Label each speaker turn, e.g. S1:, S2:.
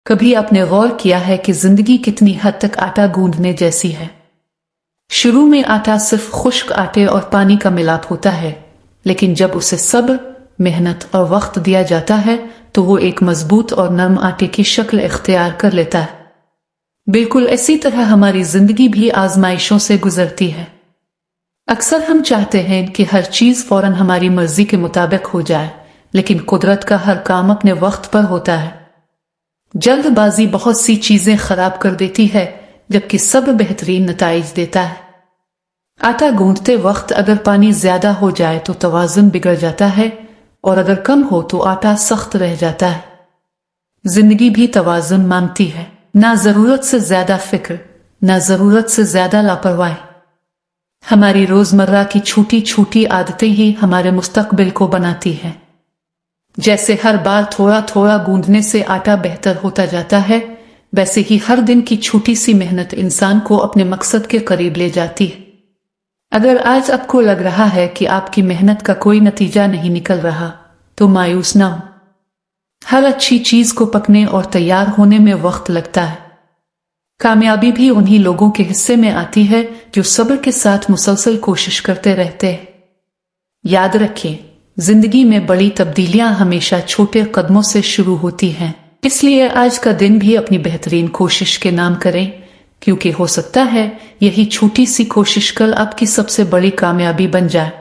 S1: कभी आपने गौर किया है कि जिंदगी कितनी हद तक आटा गूंदने जैसी है। शुरू में आटा सिर्फ खुश्क आटे और पानी का मिलाप होता है, लेकिन जब उसे सब्र, मेहनत और वक्त दिया जाता है तो वो एक मजबूत और नरम आटे की शक्ल इख्तियार कर लेता है। बिल्कुल इसी तरह हमारी जिंदगी भी आजमाइशों से गुजरती है। अक्सर हम चाहते हैं कि हर चीज फौरन हमारी मर्जी के मुताबिक हो जाए, लेकिन कुदरत का हर काम अपने वक्त पर होता है। जल्दबाजी बहुत सी चीजें खराब कर देती है, जबकि सब्र बेहतरीन नताइज देता है। आटा गूंदते वक्त अगर पानी ज्यादा हो जाए तो तवाज़ुन बिगड़ जाता है, और अगर कम हो तो आटा सख्त रह जाता है। जिंदगी भी तवाज़ुन मांगती है, ना जरूरत से ज्यादा फिक्र, ना जरूरत से ज्यादा लापरवाही। हमारी रोजमर्रा की छोटी छोटी आदतें ही हमारे मुस्तकबिल को बनाती हैं। जैसे हर बार थोड़ा थोड़ा गूंदने से आटा बेहतर होता जाता है, वैसे ही हर दिन की छोटी सी मेहनत इंसान को अपने मकसद के करीब ले जाती है। अगर आज आपको लग रहा है कि आपकी मेहनत का कोई नतीजा नहीं निकल रहा, तो मायूस ना हो। हर अच्छी चीज को पकने और तैयार होने में वक्त लगता है। कामयाबी भी उन्हीं लोगों के हिस्से में आती है जो सब्र के साथ मुसलसल कोशिश करते रहते हैं। याद रखें, जिंदगी में बड़ी तब्दीलियां हमेशा छोटे कदमों से शुरू होती हैं। इसलिए आज का दिन भी अपनी बेहतरीन कोशिश के नाम करें, क्योंकि हो सकता है यही छोटी सी कोशिश कल आपकी सबसे बड़ी कामयाबी बन जाए।